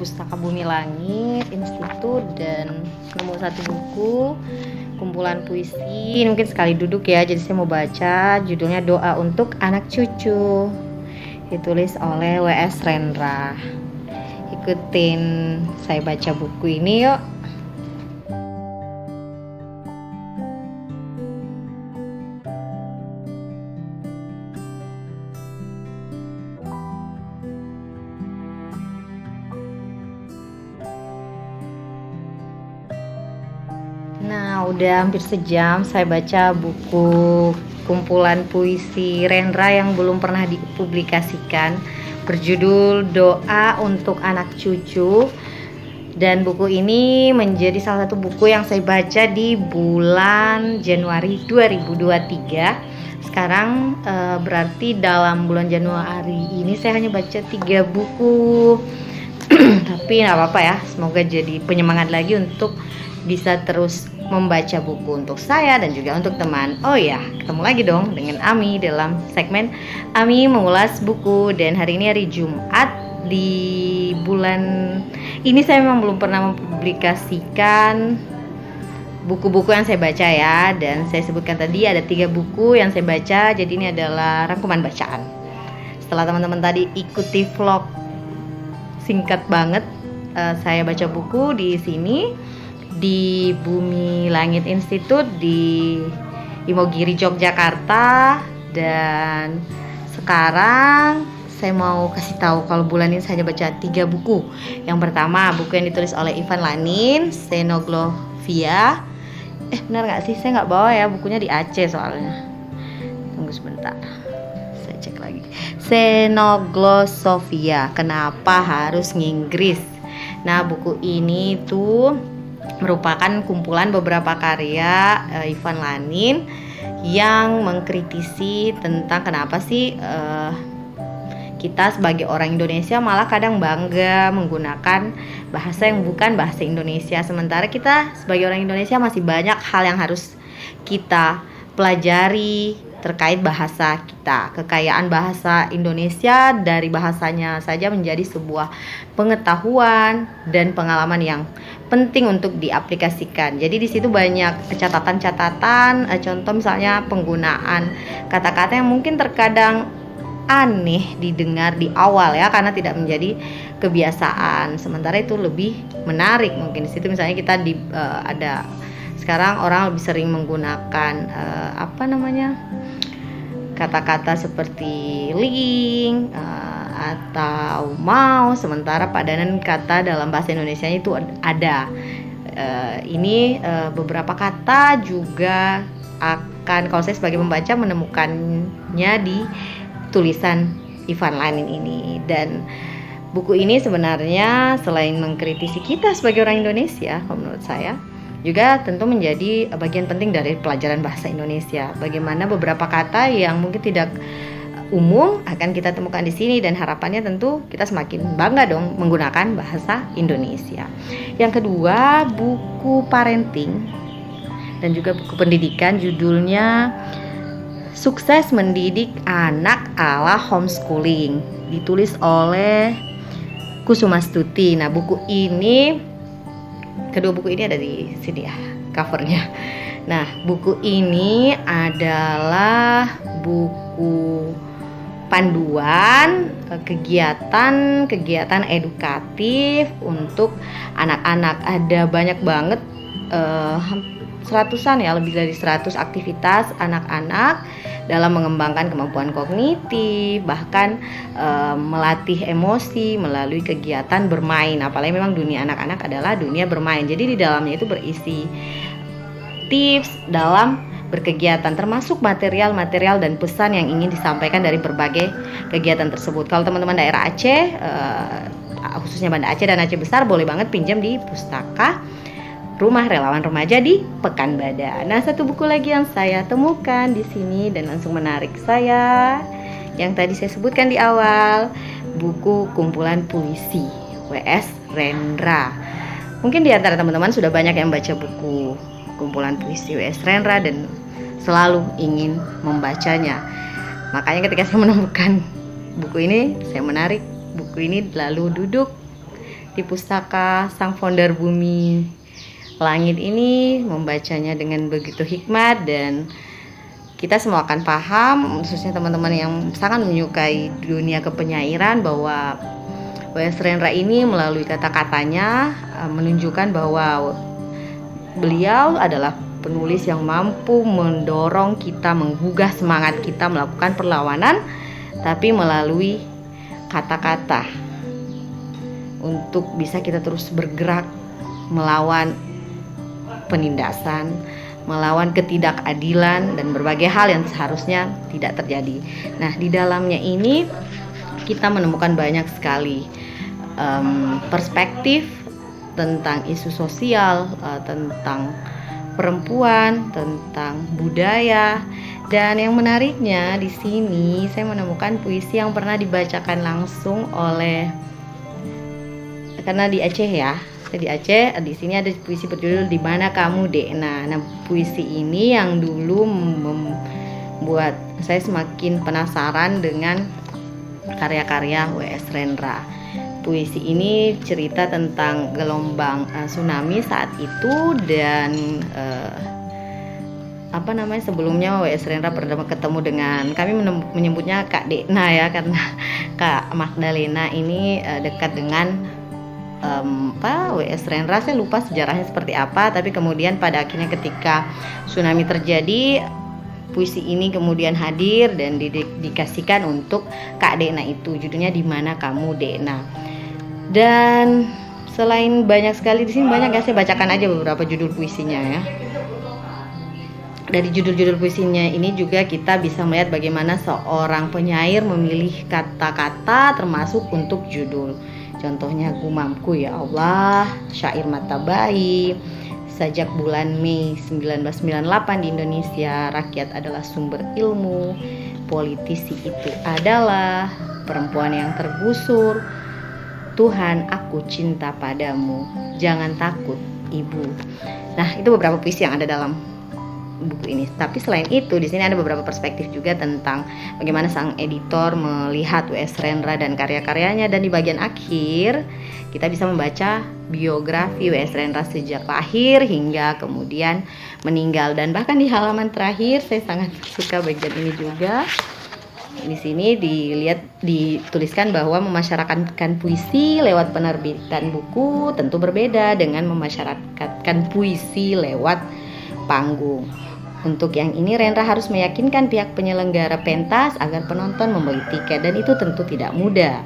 Pustaka Bumi Langit Institut dan nemu satu buku kumpulan puisi. Ini mungkin sekali duduk ya, jadi saya mau baca. Judulnya Doa untuk Anak Cucu, ditulis oleh W.S. Rendra. Ikutin saya baca buku ini yuk. Nah, udah hampir sejam saya baca buku kumpulan puisi Rendra yang belum pernah dipublikasikan, berjudul Doa untuk Anak Cucu. Dan buku ini menjadi salah satu buku yang saya baca di bulan Januari 2023. Sekarang berarti dalam bulan Januari ini saya hanya baca 3 buku. Tapi nggak apa-apa ya, semoga jadi penyemangat lagi untuk bisa terus membaca buku untuk saya dan juga untuk teman. Oh ya, ketemu lagi dong dengan Ami dalam segmen Ami mengulas buku. Dan hari ini hari Jumat di bulan ini saya memang belum pernah mempublikasikan buku-buku yang saya baca ya. Dan saya sebutkan tadi ada 3 buku yang saya baca, jadi ini adalah rangkuman bacaan. Setelah teman-teman tadi ikuti vlog singkat banget, saya baca buku di sini di Bumi Langit Institut di Imogiri, Yogyakarta. Dan sekarang saya mau kasih tahu kalau bulan ini saya hanya baca 3 buku. Yang pertama buku yang ditulis oleh Ivan Lanin, Xenoglossia. Benar nggak sih? Saya nggak bawa ya, bukunya di Aceh soalnya. Tunggu sebentar, saya cek lagi. Xenoglossia, kenapa harus nginggris? Nah, buku ini tuh merupakan kumpulan beberapa karya Ivan Lanin yang mengkritisi tentang kenapa sih kita sebagai orang Indonesia malah kadang bangga menggunakan bahasa yang bukan bahasa Indonesia, sementara kita sebagai orang Indonesia masih banyak hal yang harus kita pelajari terkait bahasa kita. Kekayaan bahasa Indonesia dari bahasanya saja menjadi sebuah pengetahuan dan pengalaman yang penting untuk diaplikasikan. Jadi di situ banyak catatan-catatan, contoh misalnya penggunaan kata-kata yang mungkin terkadang aneh didengar di awal ya, karena tidak menjadi kebiasaan. Sementara itu lebih menarik mungkin di situ. Misalnya kita ada sekarang orang lebih sering menggunakan kata-kata seperti link atau mau, sementara padanan kata dalam bahasa Indonesia itu ada. Ini beberapa kata juga akan, kalau saya sebagai pembaca menemukannya di tulisan Ivan Lanin ini. Dan buku ini sebenarnya selain mengkritisi kita sebagai orang Indonesia, menurut saya juga tentu menjadi bagian penting dari pelajaran bahasa Indonesia. Bagaimana beberapa kata yang mungkin tidak umum akan kita temukan di sini, dan harapannya tentu kita semakin bangga dong menggunakan bahasa Indonesia. Yang kedua, buku parenting dan juga buku pendidikan, judulnya Sukses Mendidik Anak ala Homeschooling, ditulis oleh Kusumastuti. Nah, kedua buku ini ada di sini ya, covernya. Nah, buku ini adalah buku panduan kegiatan edukatif untuk anak-anak. Ada banyak banget, seratusan ya, lebih dari 100 aktivitas anak-anak dalam mengembangkan kemampuan kognitif, bahkan melatih emosi melalui kegiatan bermain. Apalagi memang dunia anak-anak adalah dunia bermain. Jadi di dalamnya itu berisi tips dalam berkegiatan, termasuk material-material dan pesan yang ingin disampaikan dari berbagai kegiatan tersebut. Kalau teman-teman daerah Aceh, khususnya Banda Aceh dan Aceh Besar, boleh banget pinjam di pustaka Rumah Relawan Remaja di Pekanbadan. Nah, satu buku lagi yang saya temukan di sini dan langsung menarik saya, yang tadi saya sebutkan di awal, buku kumpulan puisi W.S. Rendra. Mungkin di antara teman-teman sudah banyak yang baca buku kumpulan puisi W.S. Rendra dan selalu ingin membacanya. Makanya ketika saya menemukan buku ini, saya menarik buku ini lalu duduk di pustaka Sang Founder Bumi Langit ini, membacanya dengan begitu hikmat, dan kita semua akan paham, khususnya teman-teman yang sangat menyukai dunia kepenyairan, bahwa W.S. Rendra ini melalui kata-katanya menunjukkan bahwa beliau adalah penulis yang mampu mendorong kita, menggugah semangat kita melakukan perlawanan, tapi melalui kata-kata untuk bisa kita terus bergerak melawan penindasan, melawan ketidakadilan dan berbagai hal yang seharusnya tidak terjadi. Nah, di dalamnya ini kita menemukan banyak sekali perspektif tentang isu sosial, tentang perempuan, tentang budaya. Dan yang menariknya di sini saya menemukan puisi yang pernah dibacakan langsung oleh, karena di Aceh ya, di Aceh, di sini ada puisi berjudul Di Mana Kamu Dekna. Nah, puisi ini yang dulu membuat saya semakin penasaran dengan karya-karya W.S. Rendra. Puisi ini cerita tentang gelombang tsunami saat itu, dan sebelumnya W.S. Rendra pernah ketemu dengan, kami menyebutnya Kak Dekna ya, karena Kak Magdalena ini dekat dengan W.S. Rendra. Saya lupa sejarahnya seperti apa, tapi kemudian pada akhirnya ketika tsunami terjadi, puisi ini kemudian hadir dan dikasihkan untuk Kak Dekna itu. Judulnya Di Mana Kamu Dekna. Dan selain banyak sekali di sini, banyak ya, saya bacakan aja beberapa judul puisinya ya. Dari judul-judul puisinya ini juga kita bisa melihat bagaimana seorang penyair memilih kata-kata termasuk untuk judul. Contohnya Gumamku Ya Allah, Syair Mata Bayi, Sajak Bulan Mei 1998 di Indonesia, Rakyat Adalah Sumber Ilmu, Politisi Itu Adalah, Perempuan Yang Tergusur, Tuhan Aku Cinta Padamu, Jangan Takut Ibu. Nah, itu beberapa puisi yang ada dalam buku ini. Tapi selain itu, di sini ada beberapa perspektif juga tentang bagaimana sang editor melihat W.S. Rendra dan karya-karyanya. Dan di bagian akhir kita bisa membaca biografi W.S. Rendra sejak lahir hingga kemudian meninggal. Dan bahkan di halaman terakhir saya sangat suka bagian ini juga. Di sini dituliskan bahwa memasyarakatkan puisi lewat penerbitan buku tentu berbeda dengan memasyarakatkan puisi lewat panggung. Untuk yang ini, Rendra harus meyakinkan pihak penyelenggara pentas agar penonton membeli tiket, dan itu tentu tidak mudah.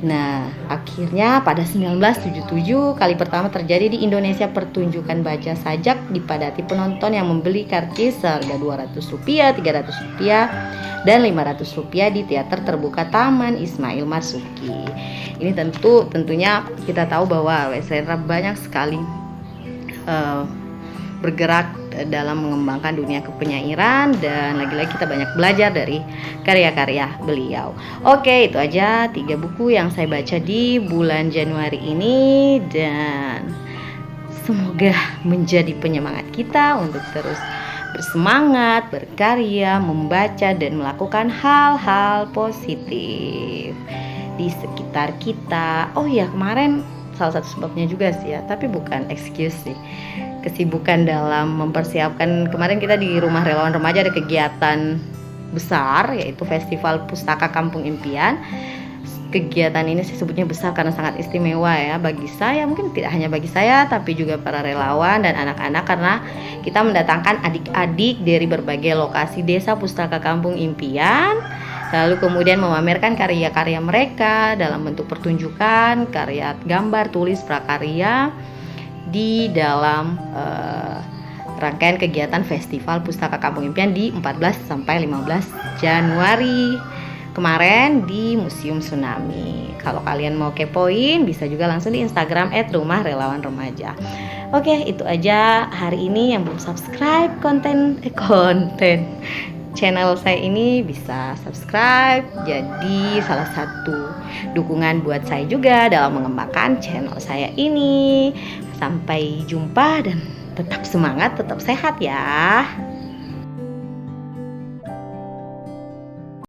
Nah, akhirnya pada 1977 kali pertama terjadi di Indonesia pertunjukan baca sajak dipadati penonton yang membeli karcis seharga Rp200, Rp300, dan Rp500 di teater terbuka Taman Ismail Marzuki. Ini tentunya kita tahu bahwa W.S. Rendra banyak sekali bergerak dalam mengembangkan dunia kepenyairan, dan lagi-lagi kita banyak belajar dari karya-karya beliau. Oke, itu aja 3 buku yang saya baca di bulan Januari ini, dan semoga menjadi penyemangat kita untuk terus bersemangat, berkarya, membaca, dan melakukan hal-hal positif di sekitar kita. Oh ya, kemarin salah satu sebabnya juga sih ya, tapi bukan excuse sih, kesibukan dalam mempersiapkan. Kemarin kita di Rumah Relawan Remaja ada kegiatan besar, yaitu Festival Pustaka Kampung Impian. Kegiatan ini saya sebutnya besar karena sangat istimewa ya bagi saya, mungkin tidak hanya bagi saya tapi juga para relawan dan anak-anak, karena kita mendatangkan adik-adik dari berbagai lokasi desa Pustaka Kampung Impian, lalu kemudian memamerkan karya-karya mereka dalam bentuk pertunjukan, karya gambar, tulis, prakarya di dalam rangkaian kegiatan Festival Pustaka Kampung Impian di 14 sampai 15 Januari kemarin di Museum Tsunami. Kalau kalian mau kepoin, bisa juga langsung di Instagram @rumahrelawanremaja. Oke, itu aja hari ini. Yang belum subscribe konten channel saya ini bisa subscribe, jadi salah satu dukungan buat saya juga dalam mengembangkan channel saya ini. Sampai jumpa dan tetap semangat, tetap sehat ya.